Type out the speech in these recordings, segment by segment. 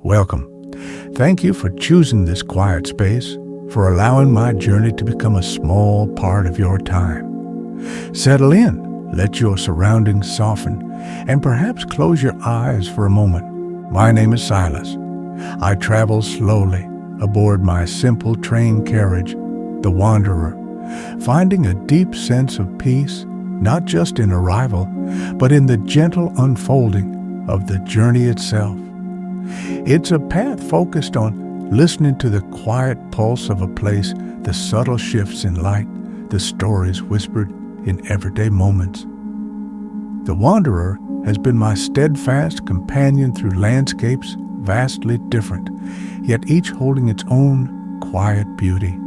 welcome. Thank you for choosing this quiet space, for allowing my journey to become a small part of your time. Settle in, let your surroundings soften, and perhaps close your eyes for a moment. My name is Silas. I travel slowly aboard my simple train carriage, the Wanderer, finding a deep sense of peace, not just in arrival, but in the gentle unfolding of the journey itself. It's a path focused on listening to the quiet pulse of a place, the subtle shifts in light, the stories whispered in everyday moments. The Wanderer has been my steadfast companion through landscapes vastly different, yet each holding its own quiet beauty.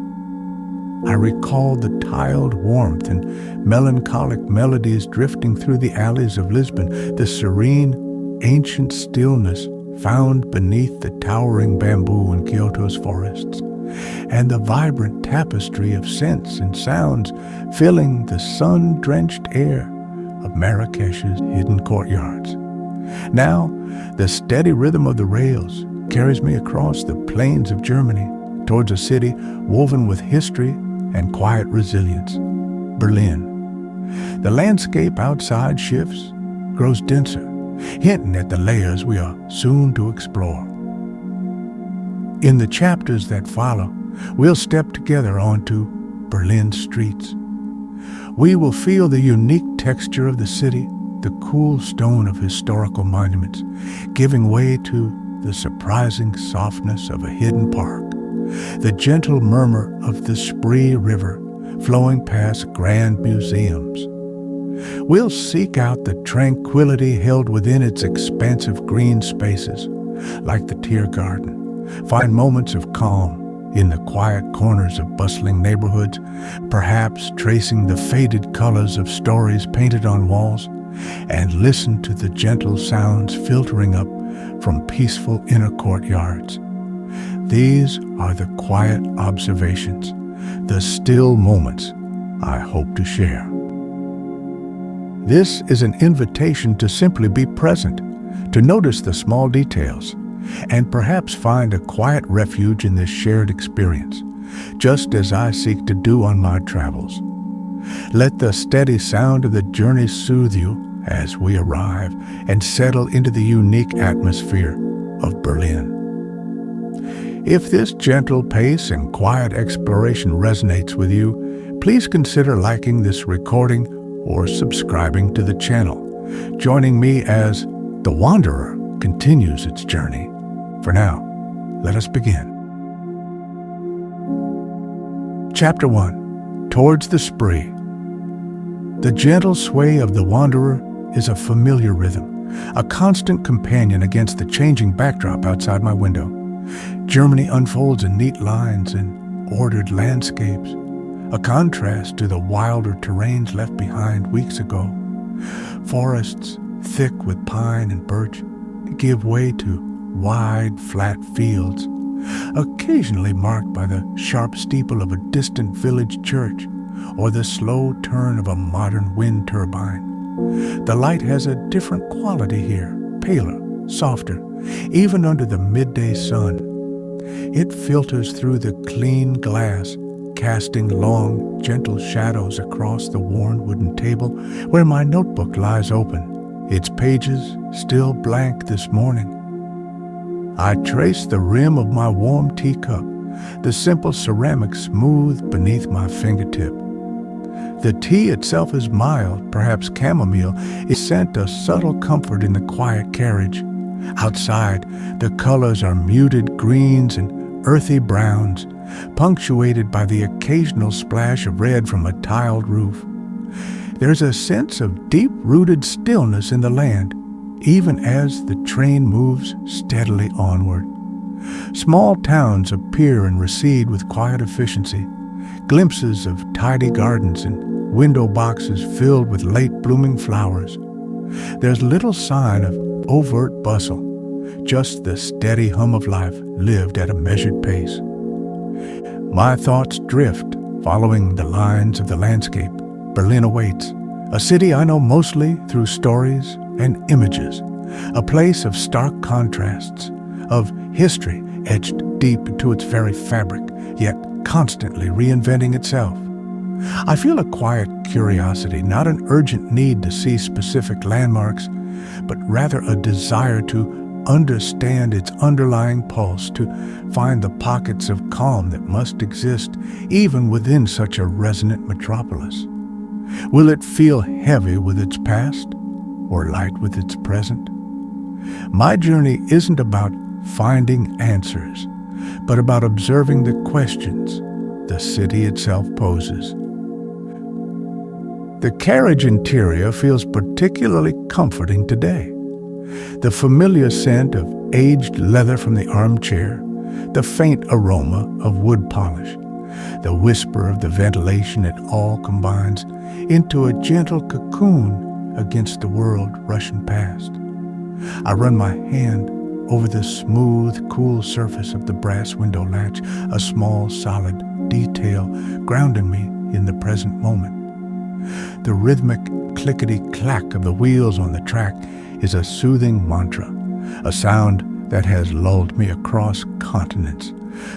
I recall the tiled warmth and melancholic melodies drifting through the alleys of Lisbon, the serene, ancient stillness found beneath the towering bamboo in Kyoto's forests, and the vibrant tapestry of scents and sounds filling the sun-drenched air of Marrakesh's hidden courtyards. Now, the steady rhythm of the rails carries me across the plains of Germany towards a city woven with history and quiet resilience, Berlin. The landscape outside shifts, grows denser, hinting at the layers we are soon to explore. In the chapters that follow, we'll step together onto Berlin's streets. We will feel the unique texture of the city, the cool stone of historical monuments, giving way to the surprising softness of a hidden park, the gentle murmur of the Spree River flowing past grand museums. We'll seek out the tranquility held within its expansive green spaces, like the Tiergarten, find moments of calm in the quiet corners of bustling neighborhoods, perhaps tracing the faded colors of stories painted on walls, and listen to the gentle sounds filtering up from peaceful inner courtyards. These are the quiet observations, the still moments I hope to share. This is an invitation to simply be present, to notice the small details, and perhaps find a quiet refuge in this shared experience, just as I seek to do on my travels. Let the steady sound of the journey soothe you as we arrive and settle into the unique atmosphere of Berlin. If this gentle pace and quiet exploration resonates with you, please consider liking this recording or subscribing to the channel, joining me as the Wanderer continues its journey. For now, let us begin. Chapter 1. Towards the Spree. The gentle sway of the Wanderer is a familiar rhythm, a constant companion against the changing backdrop outside my window. Germany unfolds in neat lines and ordered landscapes, a contrast to the wilder terrains left behind weeks ago. Forests, thick with pine and birch, give way to wide, flat fields, occasionally marked by the sharp steeple of a distant village church or the slow turn of a modern wind turbine. The light has a different quality here, paler, softer, even under the midday sun. It filters through the clean glass, casting long, gentle shadows across the worn wooden table where my notebook lies open, its pages still blank this morning. I trace the rim of my warm teacup, the simple ceramic smooth beneath my fingertip. The tea itself is mild, perhaps chamomile. It sent a subtle comfort in the quiet carriage. Outside, the colors are muted greens and earthy browns, punctuated by the occasional splash of red from a tiled roof. There's a sense of deep-rooted stillness in the land, even as the train moves steadily onward. Small towns appear and recede with quiet efficiency, glimpses of tidy gardens and window boxes filled with late-blooming flowers. There's little sign of overt bustle, just the steady hum of life lived at a measured pace. My thoughts drift, following the lines of the landscape. Berlin awaits, a city I know mostly through stories and images, a place of stark contrasts, of history etched deep into its very fabric, yet constantly reinventing itself. I feel a quiet curiosity, not an urgent need to see specific landmarks, but rather a desire to understand its underlying pulse, to find the pockets of calm that must exist even within such a resonant metropolis. Will it feel heavy with its past or light with its present? My journey isn't about finding answers, but about observing the questions the city itself poses. The carriage interior feels particularly comforting today. The familiar scent of aged leather from the armchair, the faint aroma of wood polish, the whisper of the ventilation, it all combines into a gentle cocoon against the world rushing past. I run my hand over the smooth, cool surface of the brass window latch, a small, solid detail grounding me in the present moment. The rhythmic clickety-clack of the wheels on the track is a soothing mantra, a sound that has lulled me across continents,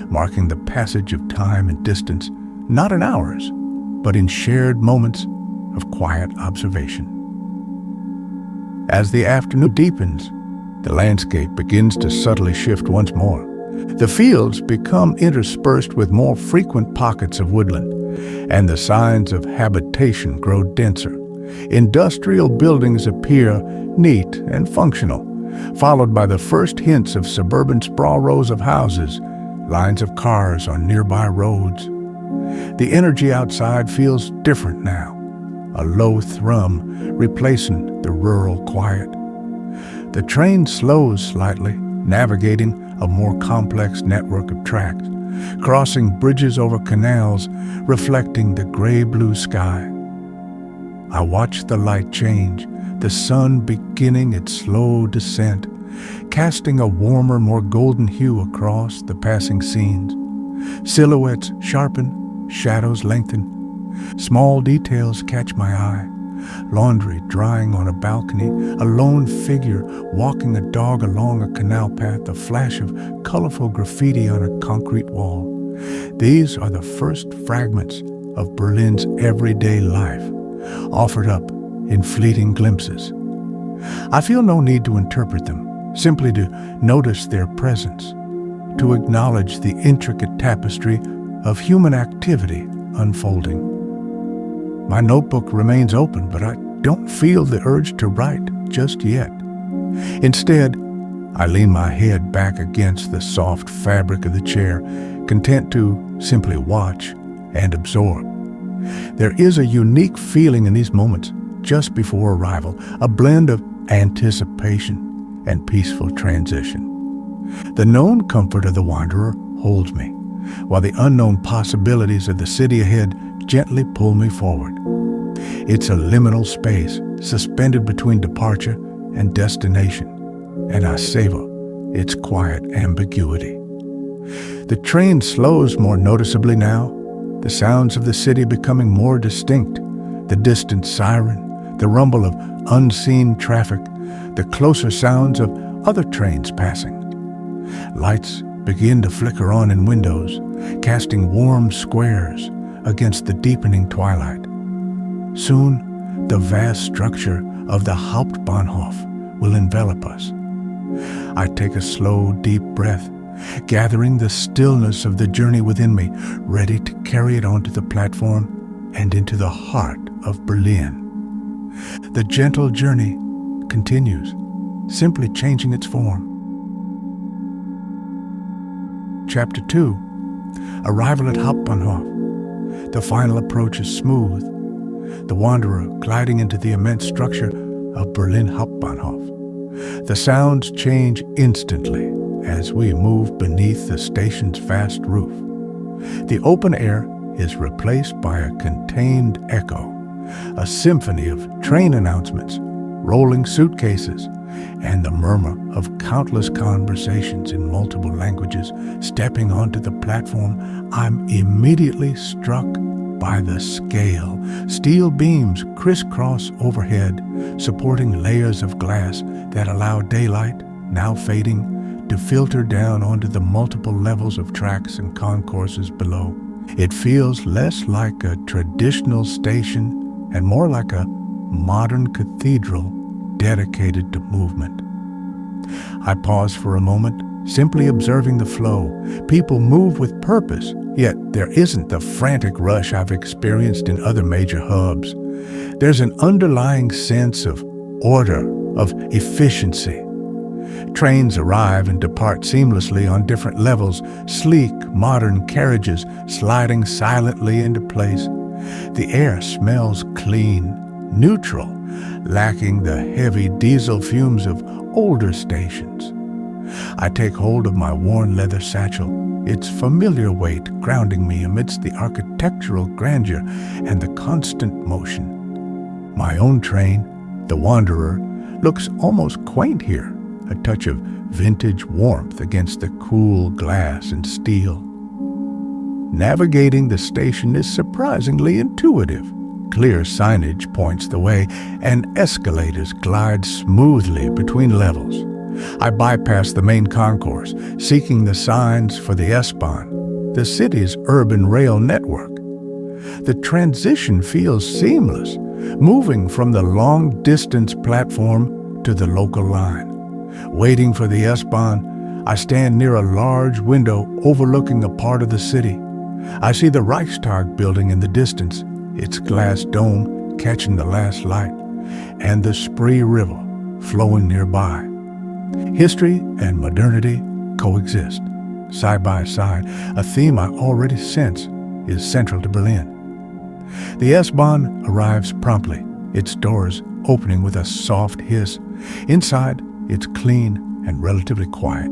marking the passage of time and distance, not in hours, but in shared moments of quiet observation. As the afternoon deepens, the landscape begins to subtly shift once more. The fields become interspersed with more frequent pockets of woodland, and the signs of habitation grow denser. Industrial buildings appear neat and functional, followed by the first hints of suburban sprawl rows of houses, lines of cars on nearby roads. The energy outside feels different now, a low thrum replacing the rural quiet. The train slows slightly, navigating a more complex network of tracks, crossing bridges over canals, reflecting the gray-blue sky. I watch the light change, the sun beginning its slow descent, casting a warmer, more golden hue across the passing scenes. Silhouettes sharpen, shadows lengthen. Small details catch my eye. Laundry drying on a balcony, a lone figure walking a dog along a canal path, a flash of colorful graffiti on a concrete wall. These are the first fragments of Berlin's everyday life, offered up in fleeting glimpses. I feel no need to interpret them, simply to notice their presence, to acknowledge the intricate tapestry of human activity unfolding. My notebook remains open, but I don't feel the urge to write just yet. Instead, I lean my head back against the soft fabric of the chair, content to simply watch and absorb. There is a unique feeling in these moments just before arrival, a blend of anticipation and peaceful transition. The known comfort of the wanderer holds me, while the unknown possibilities of the city ahead gently pull me forward. It's a liminal space suspended between departure and destination, and I savor its quiet ambiguity. The train slows more noticeably now, the sounds of the city becoming more distinct, the distant siren, the rumble of unseen traffic, the closer sounds of other trains passing. Lights begin to flicker on in windows, casting warm squares against the deepening twilight. Soon, the vast structure of the Hauptbahnhof will envelop us. I take a slow, deep breath, gathering the stillness of the journey within me, ready to carry it onto the platform and into the heart of Berlin. The gentle journey continues, simply changing its form. Chapter 2. Arrival at Hauptbahnhof. The final approach is smooth, the wanderer gliding into the immense structure of Berlin Hauptbahnhof. The sounds change instantly as we move beneath the station's vast roof. The open air is replaced by a contained echo, a symphony of train announcements, rolling suitcases, and the murmur of countless conversations in multiple languages. Stepping onto the platform, I'm immediately struck by the scale. Steel beams crisscross overhead, supporting layers of glass that allow daylight, now fading, to filter down onto the multiple levels of tracks and concourses below. It feels less like a traditional station and more like a modern cathedral dedicated to movement. I pause for a moment, simply observing the flow. People move with purpose, yet there isn't the frantic rush I've experienced in other major hubs. There's an underlying sense of order, of efficiency. Trains arrive and depart seamlessly on different levels, sleek, modern carriages sliding silently into place. The air smells clean, neutral, lacking the heavy diesel fumes of older stations. I take hold of my worn leather satchel, its familiar weight grounding me amidst the architectural grandeur and the constant motion. My own train, the Wanderer, looks almost quaint here, a touch of vintage warmth against the cool glass and steel. Navigating the station is surprisingly intuitive. Clear signage points the way, and escalators glide smoothly between levels. I bypass the main concourse, seeking the signs for the S-Bahn, the city's urban rail network. The transition feels seamless, moving from the long-distance platform to the local line. Waiting for the S-Bahn, I stand near a large window overlooking a part of the city. I see the Reichstag building in the distance, its glass dome catching the last light, and the Spree River flowing nearby. History and modernity coexist, side by side, a theme I already sense is central to Berlin. The S-Bahn arrives promptly, its doors opening with a soft hiss. Inside, it's clean and relatively quiet.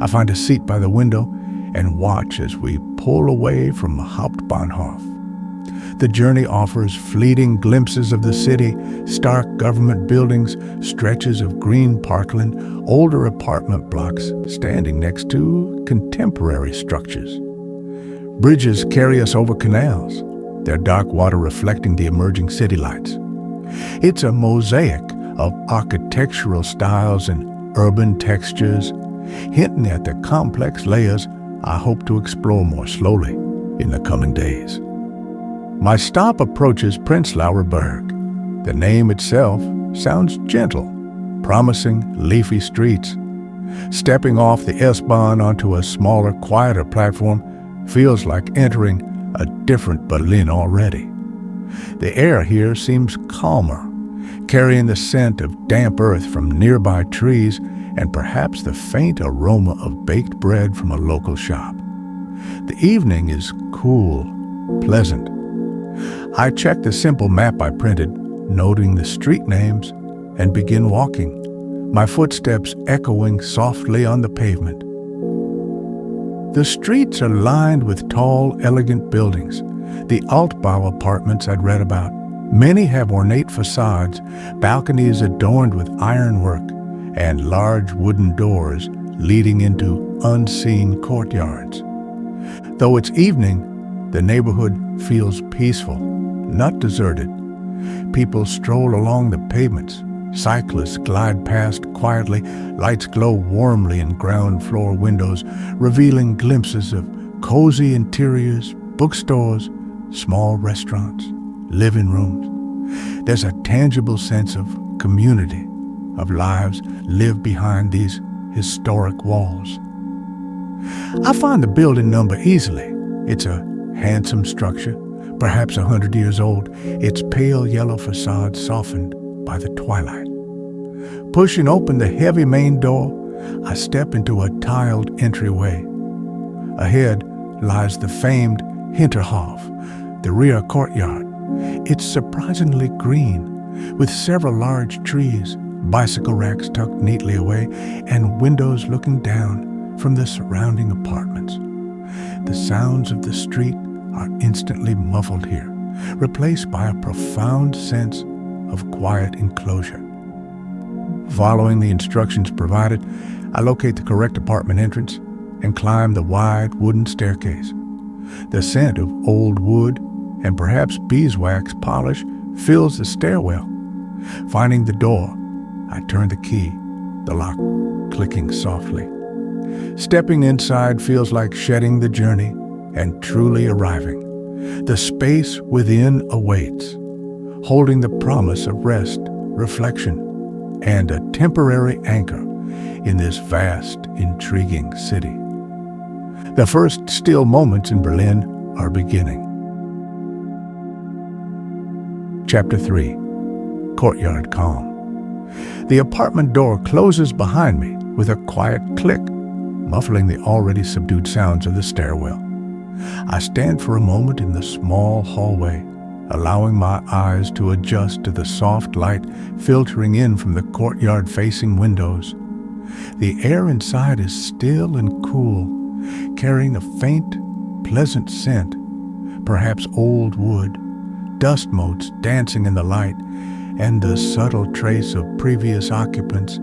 I find a seat by the window and watch as we pull away from Hauptbahnhof. The journey offers fleeting glimpses of the city, stark government buildings, stretches of green parkland, older apartment blocks standing next to contemporary structures. Bridges carry us over canals, their dark water reflecting the emerging city lights. It's a mosaic of architectural styles and urban textures, hinting at the complex layers I hope to explore more slowly in the coming days. My stop approaches Prenzlauer Berg. The name itself sounds gentle, promising leafy streets. Stepping off the S-Bahn onto a smaller, quieter platform feels like entering a different Berlin already. The air here seems calmer, carrying the scent of damp earth from nearby trees and perhaps the faint aroma of baked bread from a local shop. The evening is cool, pleasant. I check the simple map I printed, noting the street names, and begin walking, my footsteps echoing softly on the pavement. The streets are lined with tall, elegant buildings, the Altbau apartments I'd read about. Many have ornate facades, balconies adorned with ironwork, and large wooden doors leading into unseen courtyards. Though it's evening, the neighborhood feels peaceful, not deserted. People stroll along the pavements. Cyclists glide past quietly. Lights glow warmly in ground floor windows, revealing glimpses of cozy interiors, bookstores, small restaurants, living rooms. There's a tangible sense of community, of lives lived behind these historic walls. I find the building number easily. It's a handsome structure, perhaps 100 years old, its pale yellow facade softened by the twilight. Pushing open the heavy main door, I step into a tiled entryway. Ahead lies the famed Hinterhof, the rear courtyard. It's surprisingly green, with several large trees, bicycle racks tucked neatly away, and windows looking down from the surrounding apartments. The sounds of the street are instantly muffled here, replaced by a profound sense of quiet enclosure. Following the instructions provided, I locate the correct apartment entrance and climb the wide wooden staircase. The scent of old wood and perhaps beeswax polish fills the stairwell. Finding the door, I turn the key, the lock clicking softly. Stepping inside feels like shedding the journey and truly arriving. The space within awaits, holding the promise of rest, reflection, and a temporary anchor in this vast, intriguing city. The first still moments in Berlin are beginning. Chapter 3. Courtyard Calm. The apartment door closes behind me with a quiet click, muffling the already subdued sounds of the stairwell. I stand for a moment in the small hallway, allowing my eyes to adjust to the soft light filtering in from the courtyard-facing windows. The air inside is still and cool, carrying a faint, pleasant scent, perhaps old wood, dust motes dancing in the light, and the subtle trace of previous occupants'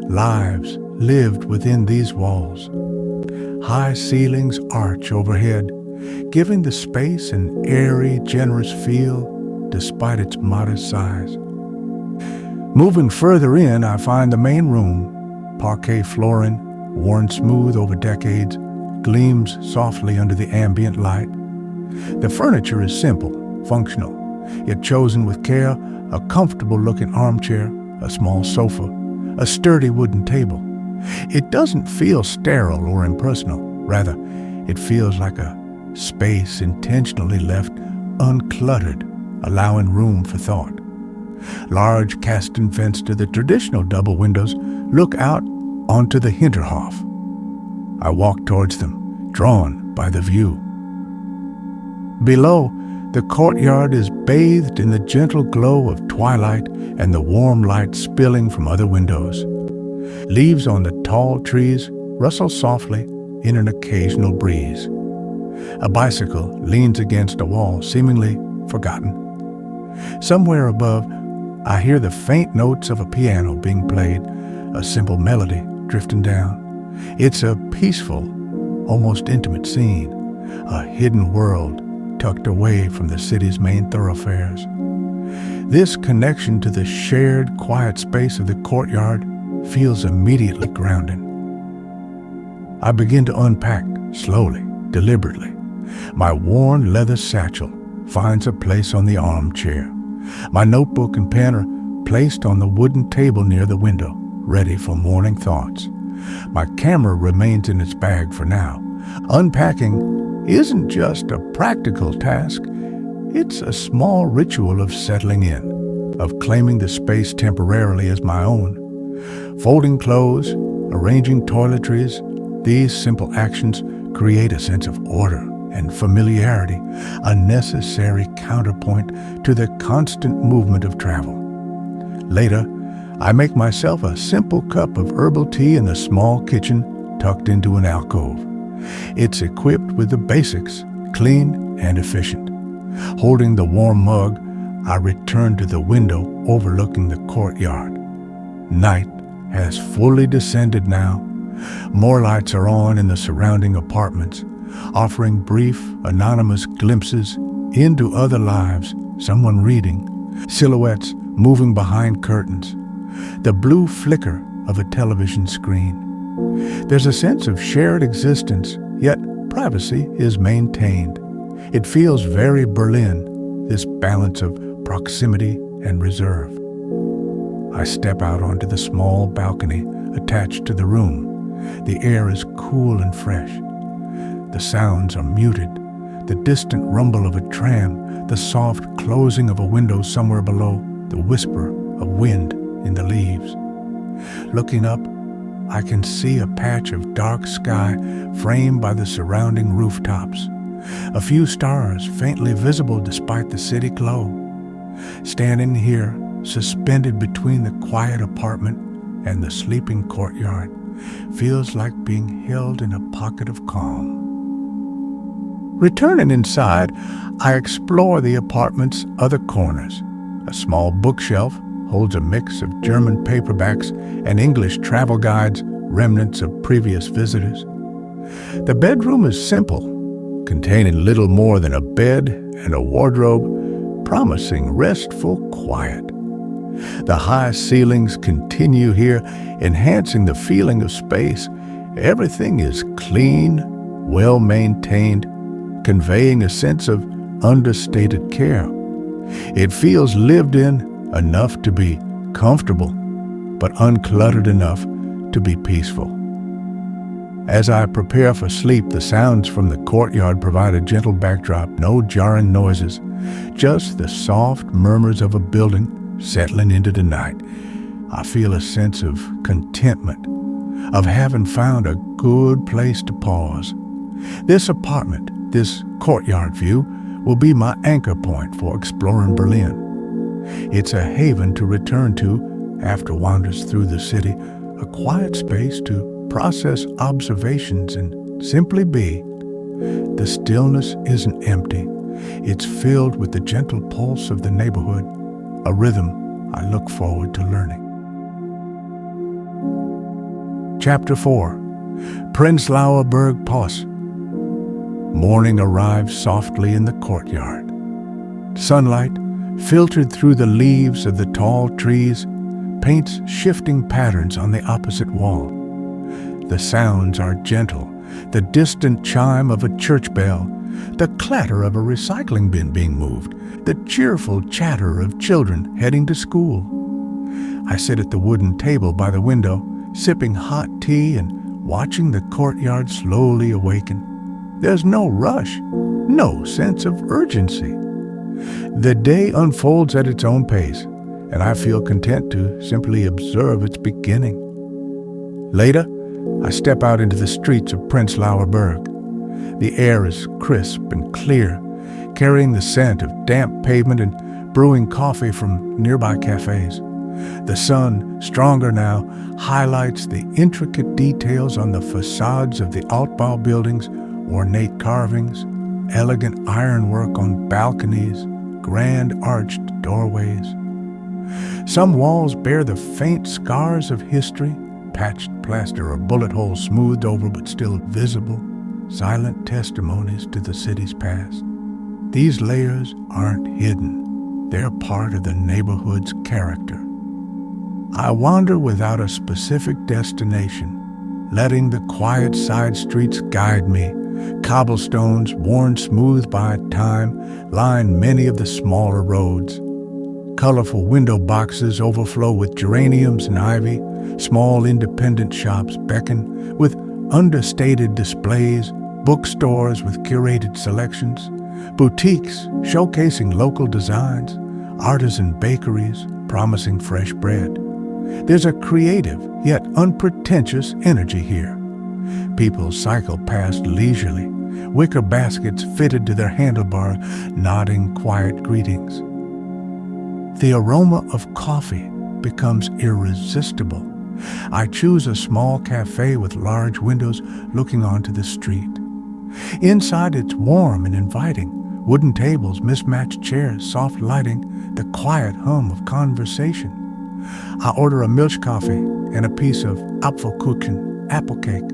lives lived within these walls. High ceilings arch overhead, giving the space an airy, generous feel despite its modest size. Moving further in, I find the main room. Parquet flooring, worn smooth over decades, gleams softly under the ambient light. The furniture is simple, functional, yet chosen with care: a comfortable-looking armchair, a small sofa, a sturdy wooden table. It doesn't feel sterile or impersonal. Rather, it feels like a space intentionally left uncluttered, allowing room for thought. Large casting fences, the traditional double windows, look out onto the Hinterhof. I walk towards them, drawn by the view. Below, the courtyard is bathed in the gentle glow of twilight and the warm light spilling from other windows. Leaves on the tall trees rustle softly in an occasional breeze. A bicycle leans against a wall, seemingly forgotten. Somewhere above, I hear the faint notes of a piano being played, a simple melody drifting down. It's a peaceful, almost intimate scene, a hidden world tucked away from the city's main thoroughfares. This connection to the shared, quiet space of the courtyard feels immediately grounding. I begin to unpack, slowly, deliberately. My worn leather satchel finds a place on the armchair. My notebook and pen are placed on the wooden table near the window, ready for morning thoughts. My camera remains in its bag for now. Unpacking isn't just a practical task. It's a small ritual of settling in, of claiming the space temporarily as my own. Folding clothes, arranging toiletries, these simple actions create a sense of order and familiarity, a necessary counterpoint to the constant movement of travel. Later, I make myself a simple cup of herbal tea in the small kitchen tucked into an alcove. It's equipped with the basics, clean and efficient. Holding the warm mug, I return to the window overlooking the courtyard. Night has fully descended now. More lights are on in the surrounding apartments, offering brief, anonymous glimpses into other lives, someone reading, silhouettes moving behind curtains, the blue flicker of a television screen. There's a sense of shared existence, yet privacy is maintained. It feels very Berlin, this balance of proximity and reserve. I step out onto the small balcony attached to the room. The air is cool and fresh. The sounds are muted. The distant rumble of a tram, the soft closing of a window somewhere below, the whisper of wind in the leaves. Looking up, I can see a patch of dark sky framed by the surrounding rooftops. A few stars faintly visible despite the city glow. Standing here, suspended between the quiet apartment and the sleeping courtyard, feels like being held in a pocket of calm. Returning inside, I explore the apartment's other corners. A small bookshelf holds a mix of German paperbacks and English travel guides, remnants of previous visitors. The bedroom is simple, containing little more than a bed and a wardrobe, promising restful quiet. The high ceilings continue here, enhancing the feeling of space, Everything is clean, well-maintained, conveying a sense of understated care. It feels lived in enough to be comfortable, but uncluttered enough to be peaceful. As I prepare for sleep, the sounds from the courtyard provide a gentle backdrop, no jarring noises, just the soft murmurs of a building settling into the night. I feel a sense of contentment, of having found a good place to pause. This apartment, this courtyard view, will be my anchor point for exploring Berlin. It's a haven to return to after wanders through the city, a quiet space to process observations and simply be. The stillness isn't empty. It's filled with the gentle pulse of the neighborhood, a rhythm I look forward to learning. Chapter 4. Prenzlauer Berg Pause. Morning arrives softly in the courtyard. Sunlight, filtered through the leaves of the tall trees, paints shifting patterns on the opposite wall. The sounds are gentle, the distant chime of a church bell, the clatter of a recycling bin being moved, the cheerful chatter of children heading to school. I sit at the wooden table by the window, sipping hot tea and watching the courtyard slowly awaken. There's no rush, no sense of urgency. The day unfolds at its own pace, and I feel content to simply observe its beginning. Later, I step out into the streets of Prenzlauer Berg. The air is crisp and clear, carrying the scent of damp pavement and brewing coffee from nearby cafes. The sun, stronger now, highlights the intricate details on the facades of the Hauptbahnhof buildings, ornate carvings, elegant ironwork on balconies, grand arched doorways. Some walls bear the faint scars of history, patched plaster or bullet holes smoothed over but still visible, silent testimonies to the city's past. These layers aren't hidden. They're part of the neighborhood's character. I wander without a specific destination, letting the quiet side streets guide me. Cobblestones, worn smooth by time, line many of the smaller roads. Colorful window boxes overflow with geraniums and ivy. Small independent shops beckon with understated displays, bookstores with curated selections, boutiques showcasing local designs, artisan bakeries promising fresh bread. There's a creative yet unpretentious energy here. People cycle past leisurely, wicker baskets fitted to their handlebar, nodding quiet greetings. The aroma of coffee becomes irresistible. I choose a small cafe with large windows looking onto the street. Inside it's warm and inviting. Wooden tables, mismatched chairs, soft lighting, the quiet hum of conversation. I order a milk coffee and a piece of Apfelkuchen, apple cake.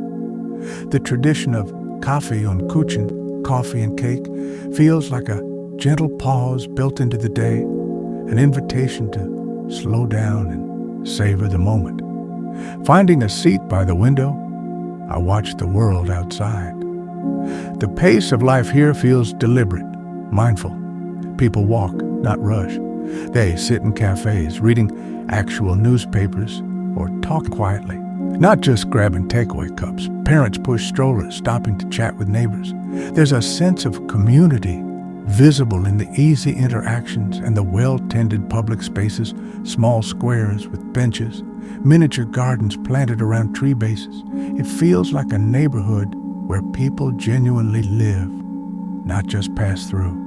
The tradition of Kaffee und Kuchen, coffee and cake, feels like a gentle pause built into the day, an invitation to slow down and savor the moment. Finding a seat by the window, I watch the world outside. The pace of life here feels deliberate, mindful. People walk, not rush. They sit in cafes, reading actual newspapers, or talk quietly, not just grabbing takeaway cups. Parents push strollers, stopping to chat with neighbors. There's a sense of community visible in the easy interactions and the well-tended public spaces, small squares with benches, miniature gardens planted around tree bases. It feels like a neighborhood where people genuinely live, not just pass through.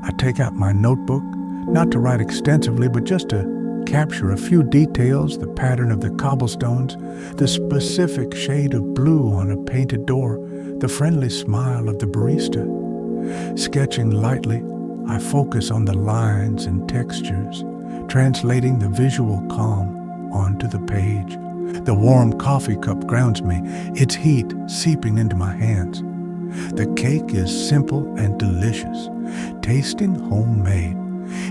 I take out my notebook, not to write extensively, but just to capture a few details, the pattern of the cobblestones, the specific shade of blue on a painted door, the friendly smile of the barista. Sketching lightly, I focus on the lines and textures, translating the visual calm onto the page. The warm coffee cup grounds me, its heat seeping into my hands. The cake is simple and delicious, tasting homemade.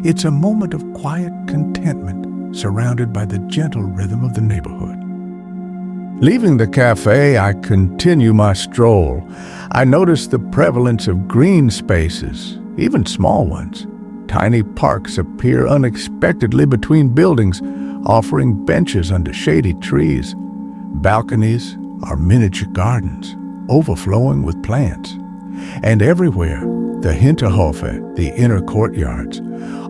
It's a moment of quiet contentment, surrounded by the gentle rhythm of the neighborhood. Leaving the cafe, I continue my stroll. I notice the prevalence of green spaces, even small ones. Tiny parks appear unexpectedly between buildings, offering benches under shady trees. Balconies are miniature gardens, overflowing with plants. And everywhere, the Hinterhofe, the inner courtyards,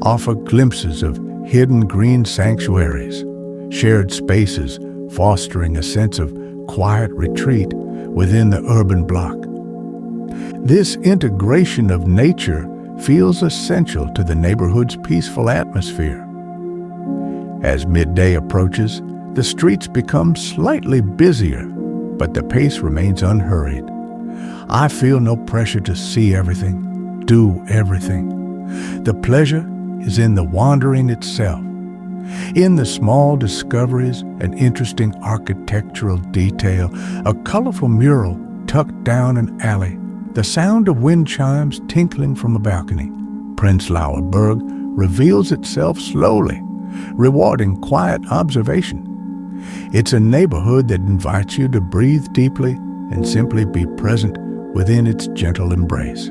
offer glimpses of hidden green sanctuaries, shared spaces fostering a sense of quiet retreat within the urban block. This integration of nature feels essential to the neighborhood's peaceful atmosphere. As midday approaches, the streets become slightly busier, but the pace remains unhurried. I feel no pressure to see everything, do everything. The pleasure is in the wandering itself, in the small discoveries and interesting architectural detail, a colorful mural tucked down an alley, the sound of wind chimes tinkling from a balcony. Prenzlauer Berg reveals itself slowly, rewarding quiet observation. It's a neighborhood that invites you to breathe deeply and simply be present within its gentle embrace.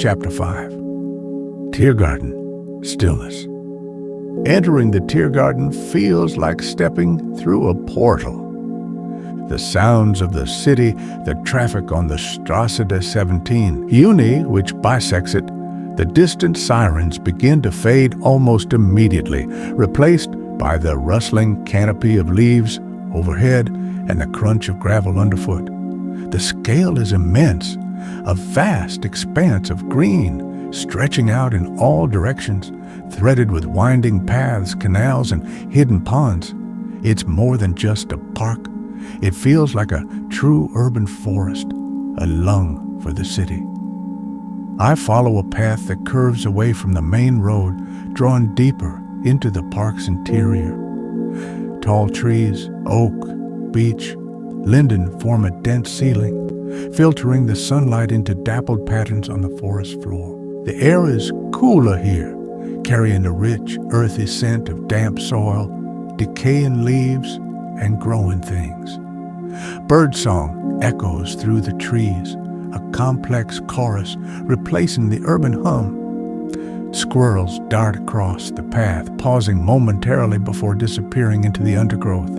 Chapter 5. Tiergarten. Stillness. Entering the Tiergarten feels like stepping through a portal. The sounds of the city, the traffic on the Strasse des 17, Uni, which bisects it, the distant sirens begin to fade almost immediately, replaced by the rustling canopy of leaves overhead and the crunch of gravel underfoot. The scale is immense, a vast expanse of green, stretching out in all directions, threaded with winding paths, canals, and hidden ponds. It's more than just a park. It feels like a true urban forest, a lung for the city. I follow a path that curves away from the main road, drawn deeper into the park's interior. Tall trees, oak, beech, linden form a dense ceiling, filtering the sunlight into dappled patterns on the forest floor. The air is cooler here, carrying a rich, earthy scent of damp soil, decaying leaves, and growing things. Birdsong echoes through the trees, a complex chorus replacing the urban hum. Squirrels dart across the path, pausing momentarily before disappearing into the undergrowth.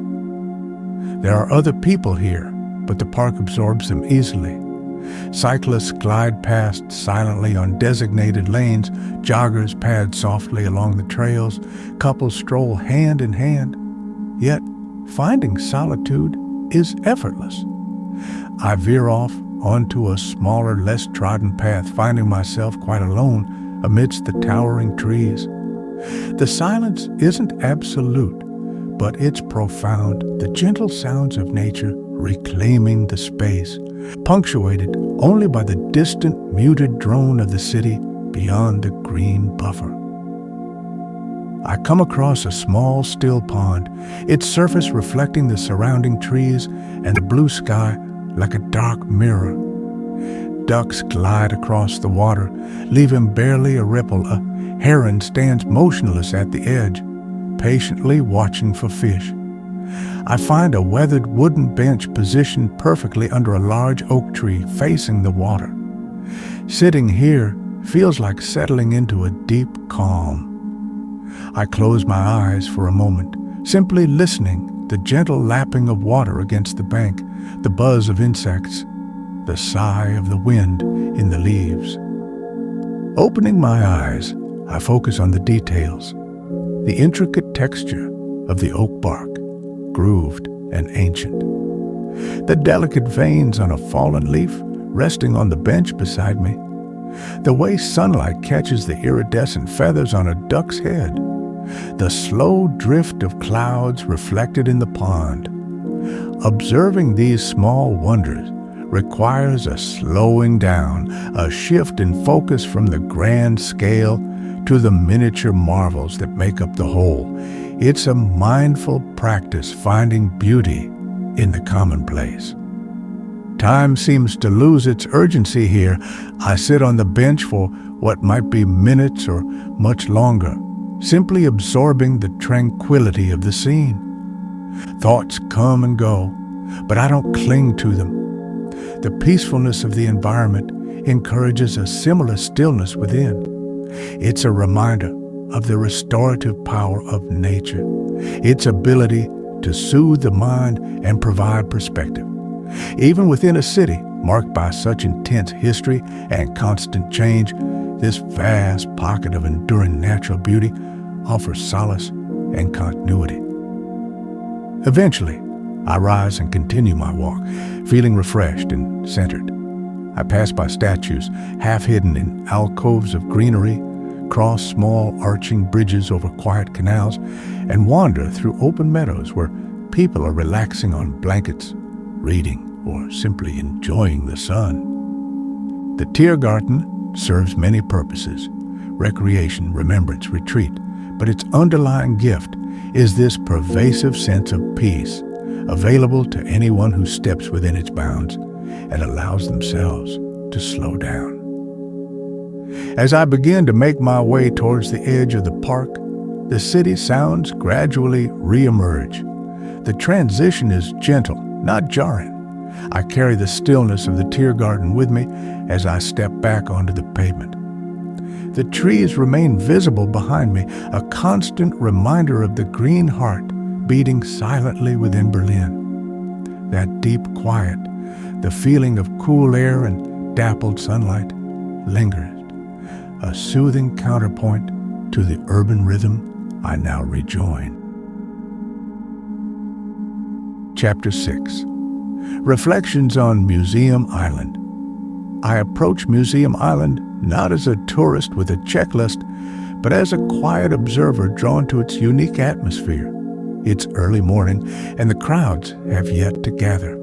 There are other people here, but the park absorbs them easily. Cyclists glide past silently on designated lanes, joggers pad softly along the trails, couples stroll hand in hand. Yet, finding solitude is effortless. I veer off onto a smaller, less trodden path, finding myself quite alone amidst the towering trees. The silence isn't absolute, but it's profound, the gentle sounds of nature reclaiming the space, punctuated only by the distant, muted drone of the city beyond the green buffer. I come across a small, still pond, its surface reflecting the surrounding trees and the blue sky like a dark mirror. Ducks glide across the water, leaving barely a ripple. A heron stands motionless at the edge, patiently watching for fish. I find a weathered wooden bench positioned perfectly under a large oak tree facing the water. Sitting here feels like settling into a deep calm. I close my eyes for a moment, simply listening, the gentle lapping of water against the bank, the buzz of insects, the sigh of the wind in the leaves. Opening my eyes, I focus on the details, the intricate texture of the oak bark, grooved and ancient. The delicate veins on a fallen leaf resting on the bench beside me. The way sunlight catches the iridescent feathers on a duck's head. The slow drift of clouds reflected in the pond. Observing these small wonders requires a slowing down, a shift in focus from the grand scale to the miniature marvels that make up the whole. It's a mindful practice finding beauty in the commonplace. Time seems to lose its urgency here. I sit on the bench for what might be minutes or much longer, simply absorbing the tranquility of the scene. Thoughts come and go, but I don't cling to them. The peacefulness of the environment encourages a similar stillness within. It's a reminder of the restorative power of nature, its ability to soothe the mind and provide perspective. Even within a city marked by such intense history and constant change, this vast pocket of enduring natural beauty offers solace and continuity. Eventually, I rise and continue my walk, feeling refreshed and centered. I pass by statues half hidden in alcoves of greenery, cross small arching bridges over quiet canals, and wander through open meadows where people are relaxing on blankets, reading, or simply enjoying the sun. The Tiergarten serves many purposes: recreation, remembrance, retreat, but its underlying gift is this pervasive sense of peace, available to anyone who steps within its bounds and allows themselves to slow down. As I begin to make my way towards the edge of the park, the city sounds gradually re-emerge. The transition is gentle, not jarring. I carry the stillness of the Tiergarten with me as I step back onto the pavement. The trees remain visible behind me, a constant reminder of the green heart beating silently within Berlin. That deep quiet, the feeling of cool air and dappled sunlight, lingers, a soothing counterpoint to the urban rhythm I now rejoin. Chapter 6. Reflections on Museum Island. I approach Museum Island not as a tourist with a checklist, but as a quiet observer drawn to its unique atmosphere. It's early morning, and the crowds have yet to gather.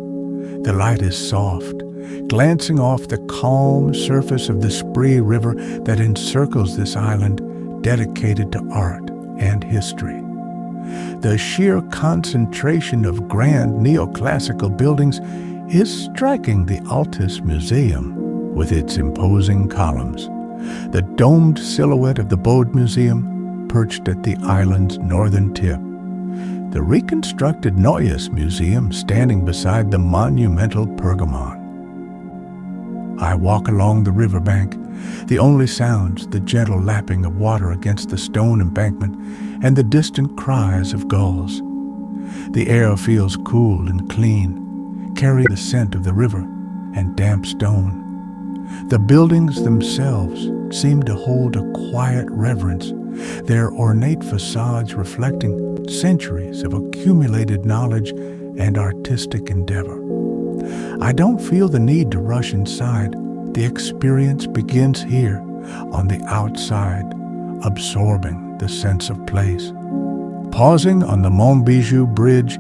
The light is soft, glancing off the calm surface of the Spree River that encircles this island dedicated to art and history. The sheer concentration of grand neoclassical buildings is striking the Altes Museum with its imposing columns. The domed silhouette of the Bode Museum perched at the island's northern tip. The reconstructed Neues Museum standing beside the monumental Pergamon. I walk along the riverbank, the only sounds the gentle lapping of water against the stone embankment and the distant cries of gulls. The air feels cool and clean, carrying the scent of the river and damp stone. The buildings themselves seem to hold a quiet reverence, their ornate facades reflecting centuries of accumulated knowledge and artistic endeavor. I don't feel the need to rush inside. The experience begins here, on the outside, absorbing the sense of place. Pausing on the Montbijou Bridge,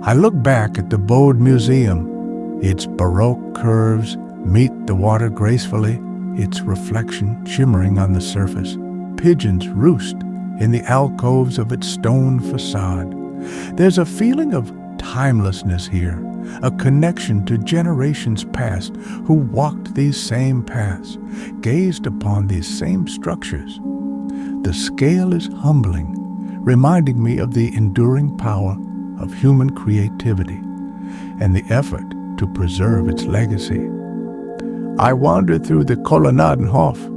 I look back at the Bode Museum. Its Baroque curves meet the water gracefully, its reflection shimmering on the surface. Pigeons roost in the alcoves of its stone facade. There's a feeling of timelessness here, a connection to generations past who walked these same paths, gazed upon these same structures. The scale is humbling, reminding me of the enduring power of human creativity and the effort to preserve its legacy. I wandered through the Kolonnadenhof,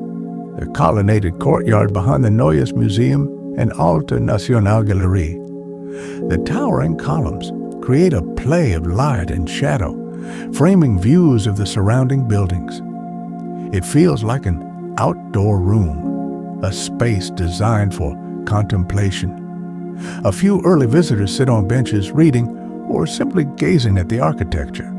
the colonnaded courtyard behind the Neues Museum and Alte Nationalgalerie. The towering columns create a play of light and shadow, framing views of the surrounding buildings. It feels like an outdoor room, a space designed for contemplation. A few early visitors sit on benches reading or simply gazing at the architecture.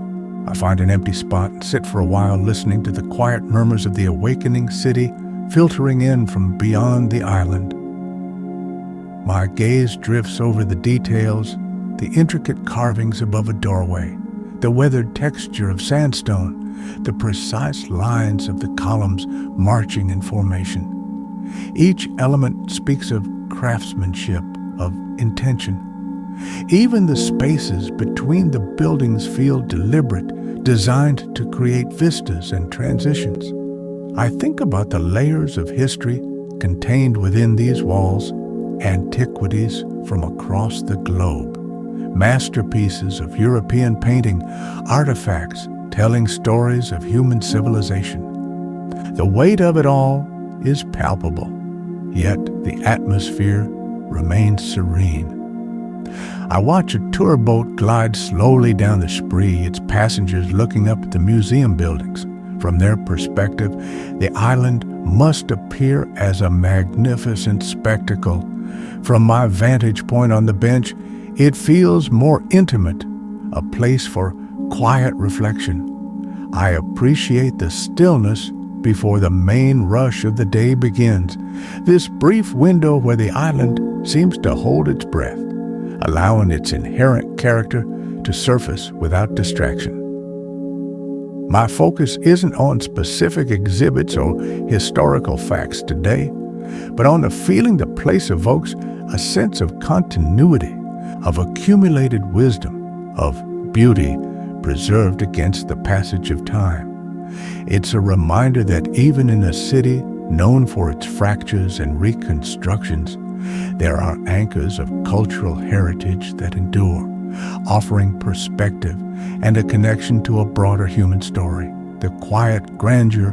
I find an empty spot and sit for a while listening to the quiet murmurs of the awakening city filtering in from beyond the island. My gaze drifts over the details, the intricate carvings above a doorway, the weathered texture of sandstone, the precise lines of the columns marching in formation. Each element speaks of craftsmanship, of intention. Even the spaces between the buildings feel deliberate, designed to create vistas and transitions. I think about the layers of history contained within these walls, antiquities from across the globe, masterpieces of European painting, artifacts telling stories of human civilization. The weight of it all is palpable, yet the atmosphere remains serene. I watch a tour boat glide slowly down the Spree, its passengers looking up at the museum buildings. From their perspective, the island must appear as a magnificent spectacle. From my vantage point on the bench, it feels more intimate, a place for quiet reflection. I appreciate the stillness before the main rush of the day begins, this brief window where the island seems to hold its breath, allowing its inherent character to surface without distraction. My focus isn't on specific exhibits or historical facts today, but on the feeling the place evokes a sense of continuity, of accumulated wisdom, of beauty preserved against the passage of time. It's a reminder that even in a city known for its fractures and reconstructions, there are anchors of cultural heritage that endure, offering perspective and a connection to a broader human story. The quiet grandeur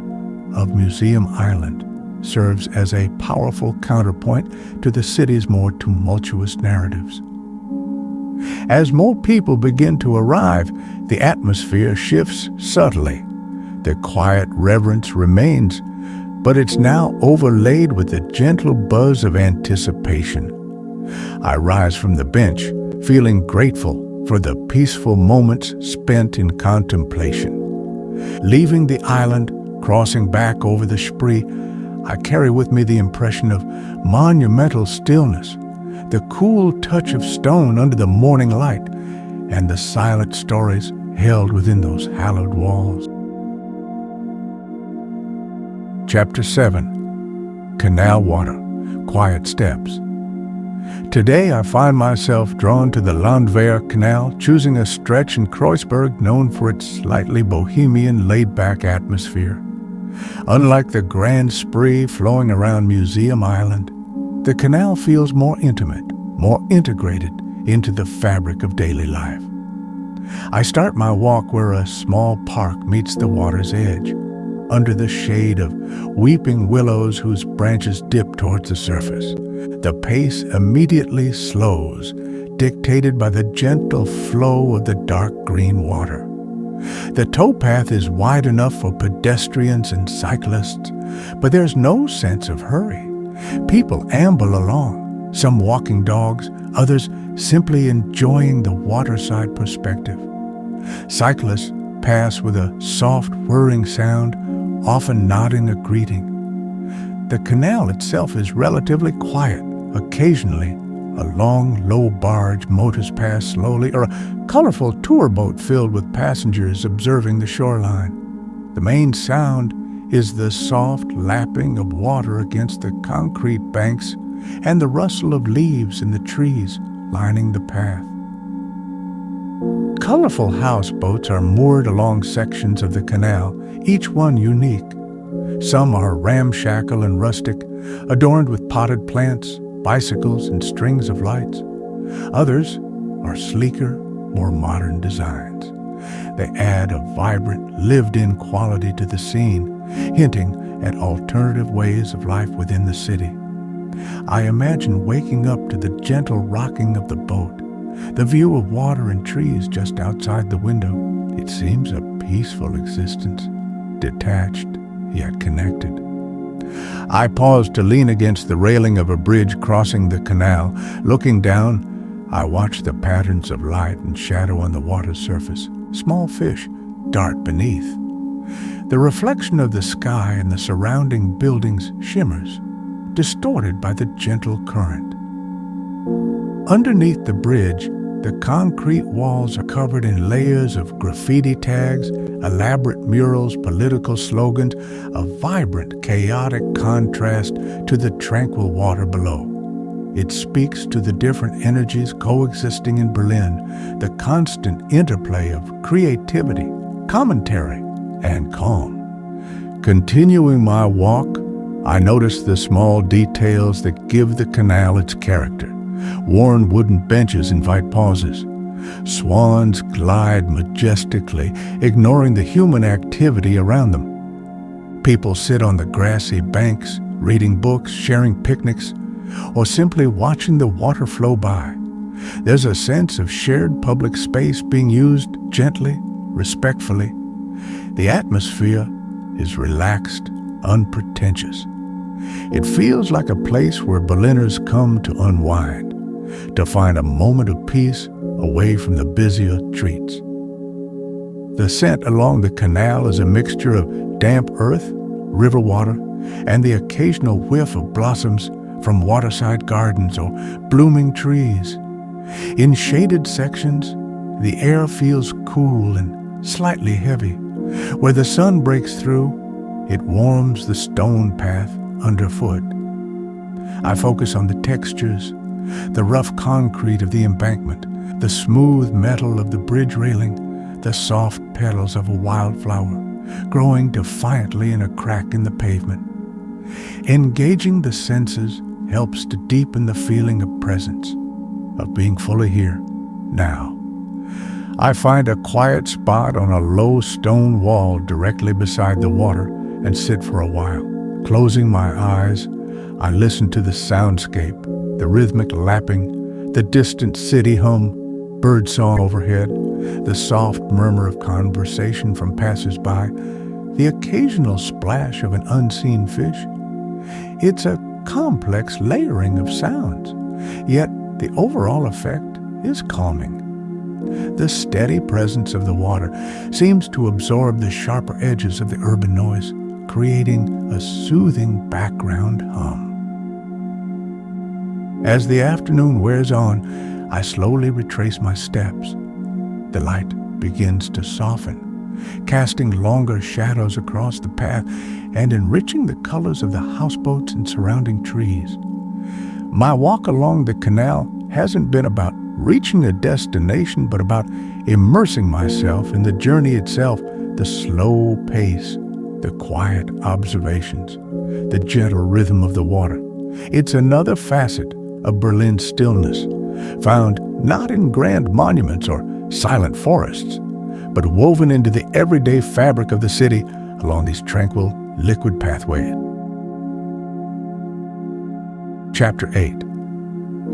of Museum Island serves as a powerful counterpoint to the city's more tumultuous narratives. As more people begin to arrive, the atmosphere shifts subtly. The quiet reverence remains, but it's now overlaid with a gentle buzz of anticipation. I rise from the bench, feeling grateful for the peaceful moments spent in contemplation. Leaving the island, crossing back over the Spree, I carry with me the impression of monumental stillness, the cool touch of stone under the morning light, and the silent stories held within those hallowed walls. Chapter 7. Canal Water, Quiet Steps. Today I find myself drawn to the Landwehr Canal, choosing a stretch in Kreuzberg known for its slightly bohemian, laid-back atmosphere. Unlike the grand Spree flowing around Museum Island, the canal feels more intimate, more integrated into the fabric of daily life. I start my walk where a small park meets the water's edge, under the shade of weeping willows whose branches dip towards the surface. The pace immediately slows, dictated by the gentle flow of the dark green water. The towpath is wide enough for pedestrians and cyclists, but there's no sense of hurry. People amble along, some walking dogs, others simply enjoying the waterside perspective. Cyclists pass with a soft whirring sound, often nodding a greeting. The canal itself is relatively quiet. Occasionally, a long, low barge motors past slowly, or a colorful tour boat filled with passengers observing the shoreline. The main sound is the soft lapping of water against the concrete banks and the rustle of leaves in the trees lining the path. Colorful houseboats are moored along sections of the canal, each one unique. Some are ramshackle and rustic, adorned with potted plants, bicycles, and strings of lights. Others are sleeker, more modern designs. They add a vibrant, lived-in quality to the scene, hinting at alternative ways of life within the city. I imagine waking up to the gentle rocking of the boat, the view of water and trees just outside the window. It seems a peaceful existence, detached yet connected. I pause to lean against the railing of a bridge crossing the canal. Looking down, I watch the patterns of light and shadow on the water's surface. Small fish dart beneath. The reflection of the sky and the surrounding buildings shimmers, distorted by the gentle current. Underneath the bridge, the concrete walls are covered in layers of graffiti tags, elaborate murals, political slogans, a vibrant, chaotic contrast to the tranquil water below. It speaks to the different energies coexisting in Berlin, the constant interplay of creativity, commentary, and calm. Continuing my walk, I notice the small details that give the canal its character. Worn wooden benches invite pauses. Swans glide majestically, ignoring the human activity around them. People sit on the grassy banks, reading books, sharing picnics, or simply watching the water flow by. There's a sense of shared public space being used gently, respectfully. The atmosphere is relaxed, unpretentious. It feels like a place where Berliners come to unwind, to find a moment of peace away from the busier streets. The scent along the canal is a mixture of damp earth, river water, and the occasional whiff of blossoms from waterside gardens or blooming trees. In shaded sections, the air feels cool and slightly heavy. Where the sun breaks through, it warms the stone path underfoot. I focus on the textures, the rough concrete of the embankment, the smooth metal of the bridge railing, the soft petals of a wildflower growing defiantly in a crack in the pavement. Engaging the senses helps to deepen the feeling of presence, of being fully here, now. I find a quiet spot on a low stone wall directly beside the water and sit for a while. Closing my eyes, I listen to the soundscape, the rhythmic lapping, the distant city hum, birdsong overhead, the soft murmur of conversation from passers-by, the occasional splash of an unseen fish. It's a complex layering of sounds, yet the overall effect is calming. The steady presence of the water seems to absorb the sharper edges of the urban noise, creating a soothing background hum. As the afternoon wears on, I slowly retrace my steps. The light begins to soften, casting longer shadows across the path and enriching the colors of the houseboats and surrounding trees. My walk along the canal hasn't been about reaching a destination, but about immersing myself in the journey itself, the slow pace, the quiet observations, the gentle rhythm of the water. It's another facet of Berlin's stillness, found not in grand monuments or silent forests, but woven into the everyday fabric of the city along these tranquil, liquid pathways. Chapter 8.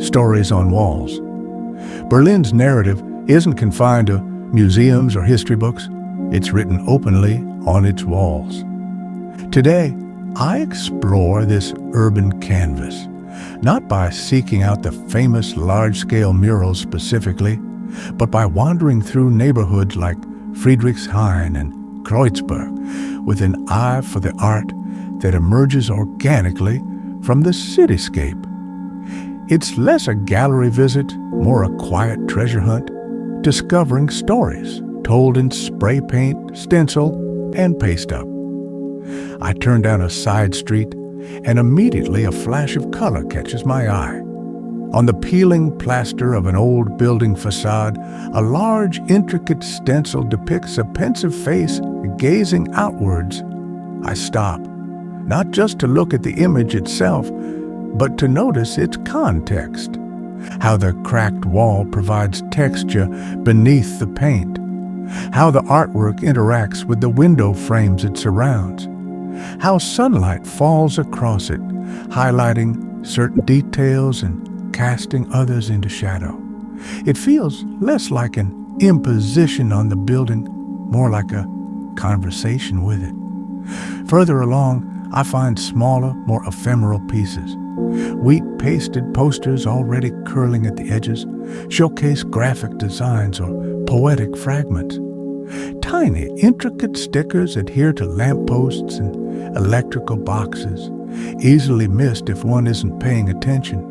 Stories on Walls. Berlin's narrative isn't confined to museums or history books. It's written openly on its walls. Today, I explore this urban canvas, not by seeking out the famous large-scale murals specifically, but by wandering through neighborhoods like Friedrichshain and Kreuzberg with an eye for the art that emerges organically from the cityscape. It's less a gallery visit, more a quiet treasure hunt, discovering stories told in spray paint, stencil, and paste up. I turn down a side street, and immediately a flash of color catches my eye. On the peeling plaster of an old building facade, a large, intricate stencil depicts a pensive face gazing outwards. I stop, not just to look at the image itself, but to notice its context, how the cracked wall provides texture beneath the paint, how the artwork interacts with the window frames it surrounds, how sunlight falls across it, highlighting certain details and casting others into shadow. It feels less like an imposition on the building, more like a conversation with it. Further along, I find smaller, more ephemeral pieces. Wheat-pasted posters already curling at the edges showcase graphic designs or poetic fragments. Tiny, intricate stickers adhere to lampposts and electrical boxes, easily missed if one isn't paying attention.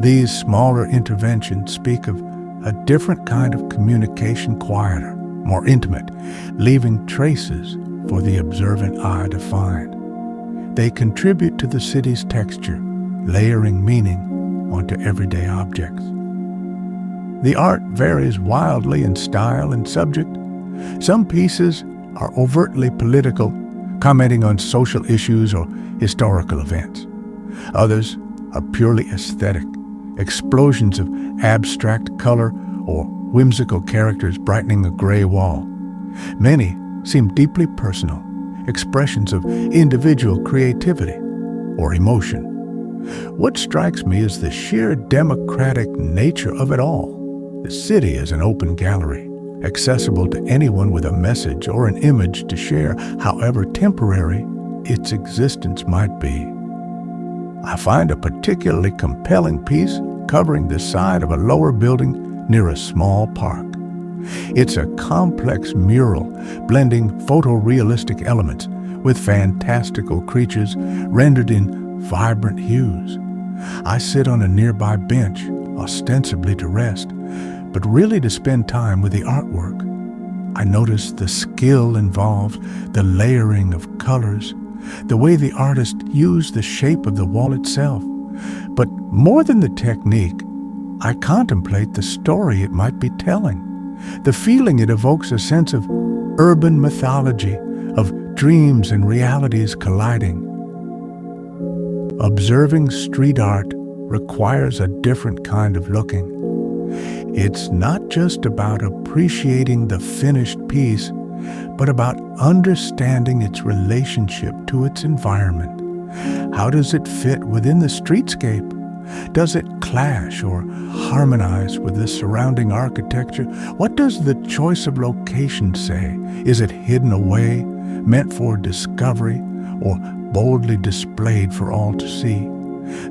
These smaller interventions speak of a different kind of communication, quieter, more intimate, leaving traces for the observant eye to find. They contribute to the city's texture, layering meaning onto everyday objects. The art varies wildly in style and subject. Some pieces are overtly political, commenting on social issues or historical events. Others are purely aesthetic, explosions of abstract color or whimsical characters brightening a gray wall. Many seem deeply personal, expressions of individual creativity or emotion. What strikes me is the sheer democratic nature of it all. The city is an open gallery, accessible to anyone with a message or an image to share, however temporary its existence might be. I find a particularly compelling piece covering the side of a lower building near a small park. It's a complex mural blending photorealistic elements with fantastical creatures rendered in vibrant hues. I sit on a nearby bench, ostensibly to rest, but really to spend time with the artwork. I notice the skill involved, the layering of colors, the way the artist used the shape of the wall itself. But more than the technique, I contemplate the story it might be telling. The feeling it evokes a sense of urban mythology, of dreams and realities colliding. Observing street art requires a different kind of looking. It's not just about appreciating the finished piece, but about understanding its relationship to its environment. How does it fit within the streetscape? Does it clash or harmonize with the surrounding architecture? What does the choice of location say? Is it hidden away, meant for discovery, or boldly displayed for all to see?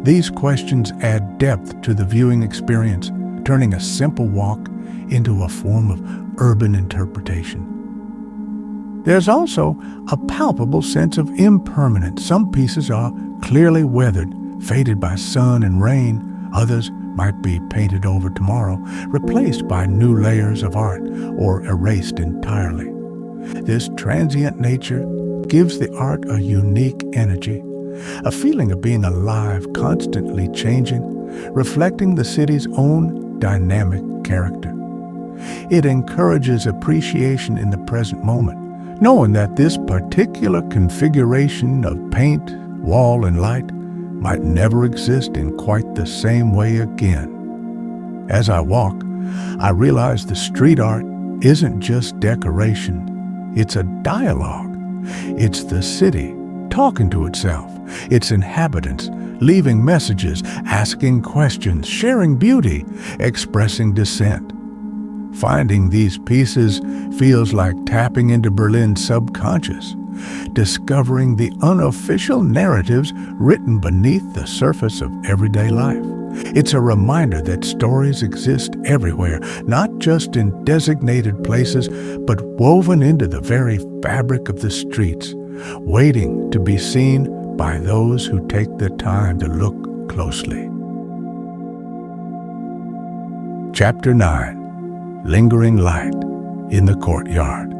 These questions add depth to the viewing experience, turning a simple walk into a form of urban interpretation. There's also a palpable sense of impermanence. Some pieces are clearly weathered, faded by sun and rain. Others might be painted over tomorrow, replaced by new layers of art, or erased entirely. This transient nature gives the art a unique energy, a feeling of being alive, constantly changing, reflecting the city's own dynamic character. It encourages appreciation in the present moment, knowing that this particular configuration of paint, wall, and light might never exist in quite the same way again. As I walk, I realize the street art isn't just decoration, it's a dialogue. It's the city talking to itself, its inhabitants leaving messages, asking questions, sharing beauty, expressing dissent. Finding these pieces feels like tapping into Berlin's subconscious, discovering the unofficial narratives written beneath the surface of everyday life. It's a reminder that stories exist everywhere, not just in designated places, but woven into the very fabric of the streets, waiting to be seen by those who take the time to look closely. Chapter 9. Lingering light in the courtyard.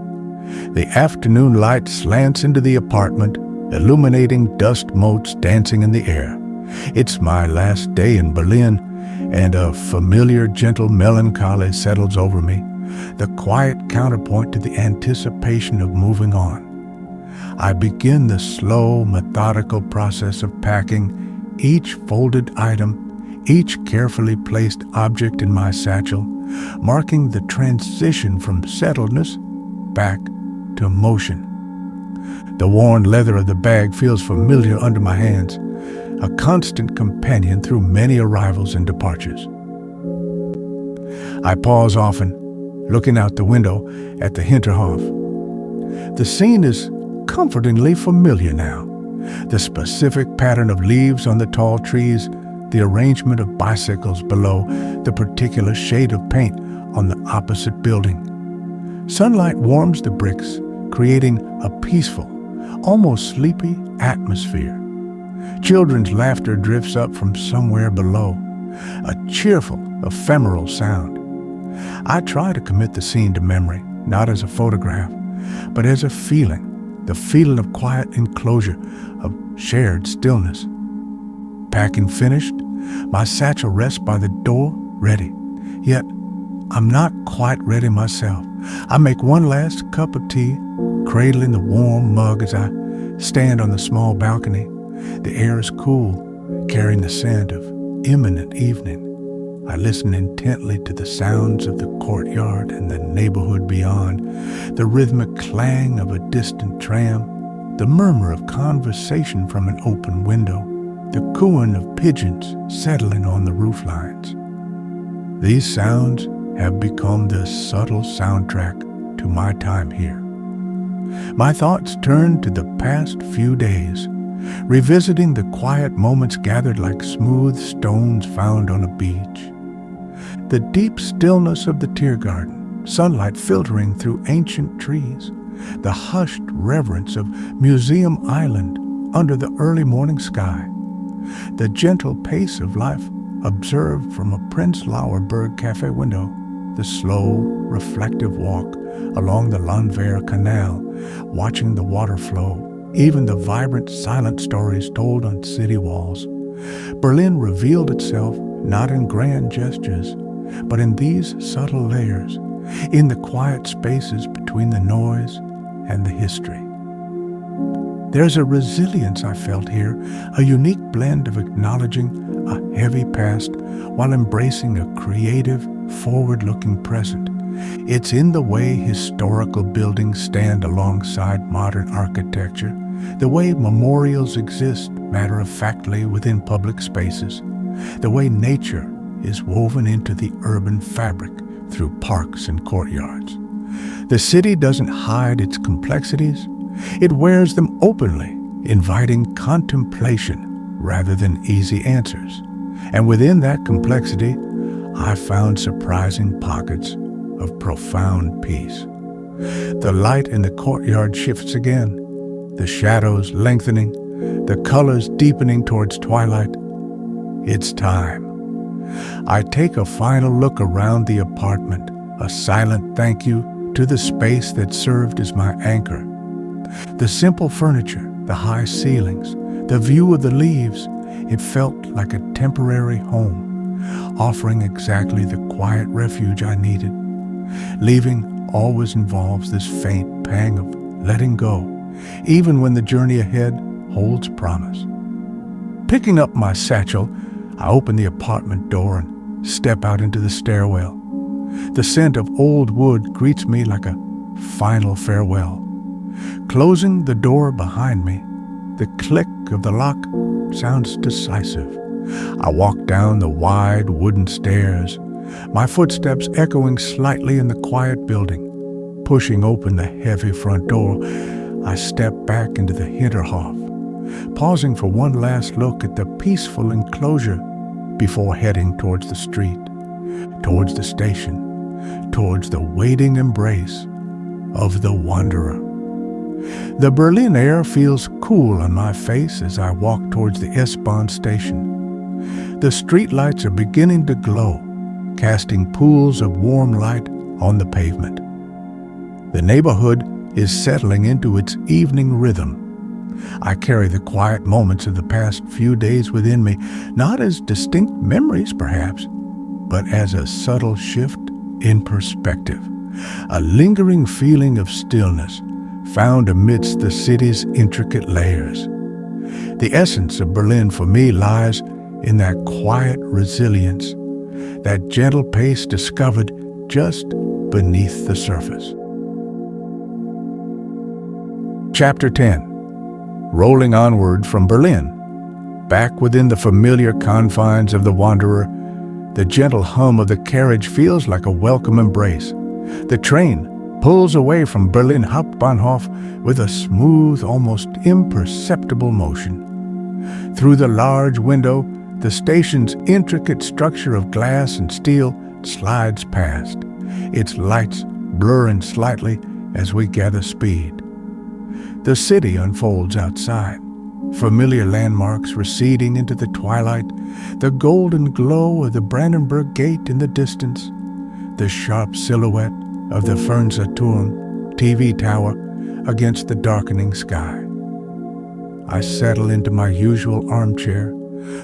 The afternoon light slants into the apartment, illuminating dust motes dancing in the air. It's my last day in Berlin, and a familiar gentle melancholy settles over me, the quiet counterpoint to the anticipation of moving on. I begin the slow, methodical process of packing each folded item, each carefully placed object in my satchel, marking the transition from settledness back to motion. The worn leather of the bag feels familiar under my hands, a constant companion through many arrivals and departures. I pause often, looking out the window at the Hinterhof. The scene is comfortingly familiar now. The specific pattern of leaves on the tall trees, the arrangement of bicycles below, the particular shade of paint on the opposite building. Sunlight warms the bricks, creating a peaceful, almost sleepy atmosphere. Children's laughter drifts up from somewhere below, a cheerful, ephemeral sound. I try to commit the scene to memory, not as a photograph, but as a feeling, the feeling of quiet enclosure, of shared stillness. Packing finished, my satchel rests by the door, ready. Yet, I'm not quite ready myself. I make one last cup of tea, cradling the warm mug as I stand on the small balcony. The air is cool, carrying the scent of imminent evening. I listen intently to the sounds of the courtyard and the neighborhood beyond, the rhythmic clang of a distant tram, the murmur of conversation from an open window, the cooing of pigeons settling on the rooflines. These sounds have become the subtle soundtrack to my time here. My thoughts turn to the past few days, revisiting the quiet moments gathered like smooth stones found on a beach. The deep stillness of the Tiergarten, sunlight filtering through ancient trees, the hushed reverence of Museum Island under the early morning sky, the gentle pace of life observed from a Prenzlauer Berg cafe window, the slow, reflective walk along the Canal, watching the water flow, even the vibrant, silent stories told on city walls. Berlin revealed itself not in grand gestures, but in these subtle layers, in the quiet spaces between the noise and the history. There's a resilience I felt here, a unique blend of acknowledging a heavy past while embracing a creative, forward-looking present. It's in the way historical buildings stand alongside modern architecture, the way memorials exist matter-of-factly within public spaces, the way nature is woven into the urban fabric through parks and courtyards. The city doesn't hide its complexities. It wears them openly, inviting contemplation rather than easy answers. And within that complexity, I found surprising pockets of profound peace. The light in the courtyard shifts again, the shadows lengthening, the colors deepening towards twilight. It's time. I take a final look around the apartment, a silent thank you to the space that served as my anchor. The simple furniture, the high ceilings, the view of the leaves, it felt like a temporary home, offering exactly the quiet refuge I needed. Leaving always involves this faint pang of letting go, even when the journey ahead holds promise. Picking up my satchel, I open the apartment door and step out into the stairwell. The scent of old wood greets me like a final farewell. Closing the door behind me, the click of the lock sounds decisive. I walk down the wide wooden stairs, my footsteps echoing slightly in the quiet building. Pushing open the heavy front door, I step back into the Hinterhof, pausing for one last look at the peaceful enclosure before heading towards the street, towards the station, towards the waiting embrace of the wanderer. The Berlin air feels cool on my face as I walk towards the S-Bahn station. The streetlights are beginning to glow, casting pools of warm light on the pavement. The neighborhood is settling into its evening rhythm. I carry the quiet moments of the past few days within me, not as distinct memories perhaps, but as a subtle shift in perspective, a lingering feeling of stillness found amidst the city's intricate layers. The essence of Berlin for me lies in that quiet resilience, that gentle pace discovered just beneath the surface. Chapter 10. Rolling onward from Berlin. Back within the familiar confines of the wanderer, the gentle hum of the carriage feels like a welcome embrace. The train pulls away from Berlin Hauptbahnhof with a smooth, almost imperceptible motion. Through the large window, the station's intricate structure of glass and steel slides past, its lights blurring slightly as we gather speed. The city unfolds outside, familiar landmarks receding into the twilight, the golden glow of the Brandenburg Gate in the distance, the sharp silhouette of the Fernsehturm TV tower against the darkening sky. I settle into my usual armchair,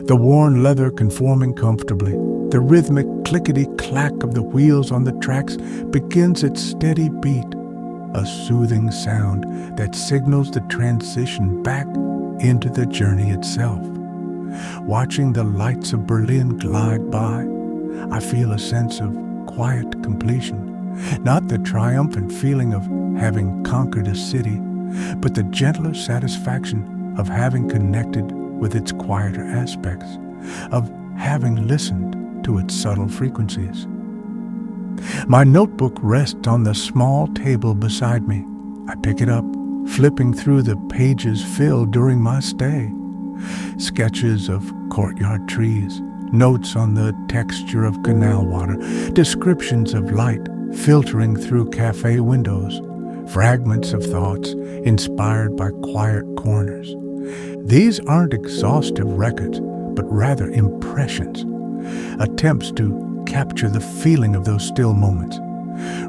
the worn leather conforming comfortably. The rhythmic clickety-clack of the wheels on the tracks begins its steady beat, a soothing sound that signals the transition back into the journey itself. Watching the lights of Berlin glide by, I feel a sense of quiet completion, not the triumphant feeling of having conquered a city, but the gentler satisfaction of having connected with its quieter aspects, of having listened to its subtle frequencies. My notebook rests on the small table beside me. I pick it up, flipping through the pages filled during my stay. Sketches of courtyard trees, notes on the texture of canal water, descriptions of light filtering through cafe windows, fragments of thoughts inspired by quiet corners. These aren't exhaustive records, but rather impressions, attempts to capture the feeling of those still moments.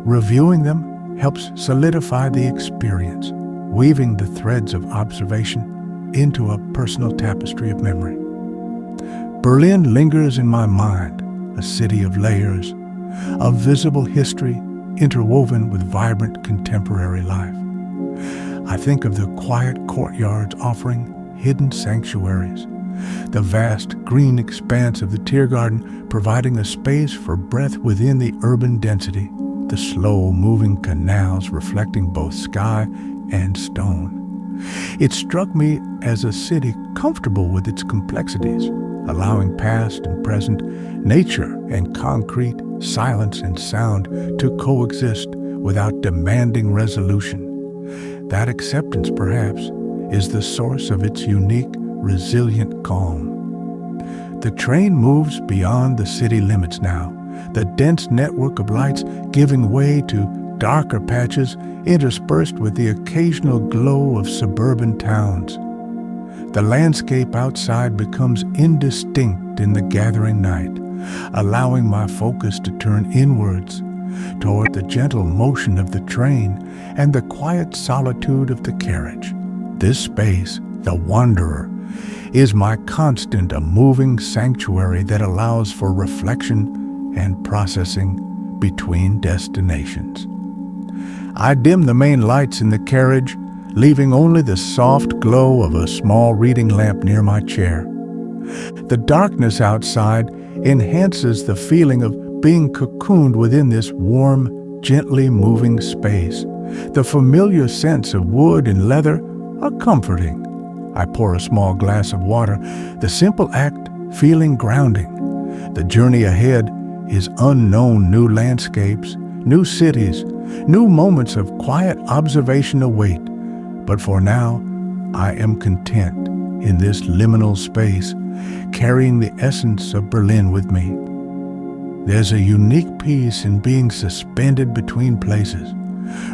Reviewing them helps solidify the experience, weaving the threads of observation into a personal tapestry of memory. Berlin lingers in my mind, a city of layers, of visible history interwoven with vibrant contemporary life. I think of the quiet courtyards offering hidden sanctuaries, the vast green expanse of the Tiergarten providing a space for breath within the urban density, the slow-moving canals reflecting both sky and stone. It struck me as a city comfortable with its complexities, allowing past and present, nature and concrete, silence and sound to coexist without demanding resolution. That acceptance, perhaps, is the source of its unique, resilient calm. The train moves beyond the city limits now, the dense network of lights giving way to darker patches interspersed with the occasional glow of suburban towns. The landscape outside becomes indistinct in the gathering night, allowing my focus to turn inwards toward the gentle motion of the train and the quiet solitude of the carriage. This space, the wanderer, is my constant, a moving sanctuary that allows for reflection and processing between destinations. I dim the main lights in the carriage, leaving only the soft glow of a small reading lamp near my chair. The darkness outside enhances the feeling of being cocooned within this warm, gently moving space. The familiar scents of wood and leather are comforting. I pour a small glass of water, the simple act feeling grounding. The journey ahead is unknown new landscapes, new cities, new moments of quiet observation await. But for now, I am content in this liminal space, carrying the essence of Berlin with me. There's a unique peace in being suspended between places,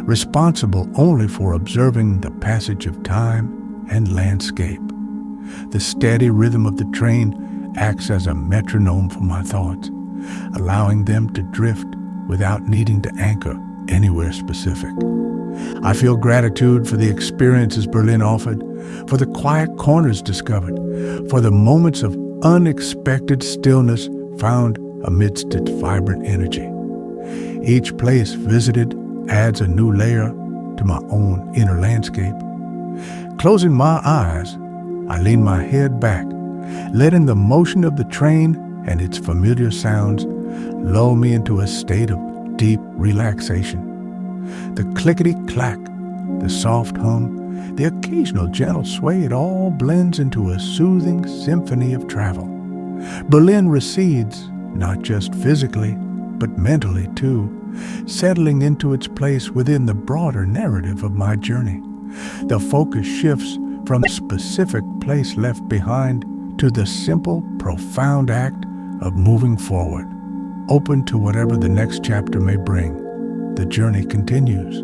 responsible only for observing the passage of time and landscape. The steady rhythm of the train acts as a metronome for my thoughts, allowing them to drift without needing to anchor anywhere specific. I feel gratitude for the experiences Berlin offered, for the quiet corners discovered, for the moments of unexpected stillness found amidst its vibrant energy. Each place visited adds a new layer to my own inner landscape. Closing my eyes, I lean my head back, letting the motion of the train and its familiar sounds lull me into a state of deep relaxation. The clickety-clack, the soft hum, the occasional gentle sway, it all blends into a soothing symphony of travel. Berlin recedes, not just physically, but mentally too, settling into its place within the broader narrative of my journey. The focus shifts from the specific place left behind to the simple, profound act of moving forward, open to whatever the next chapter may bring. The journey continues.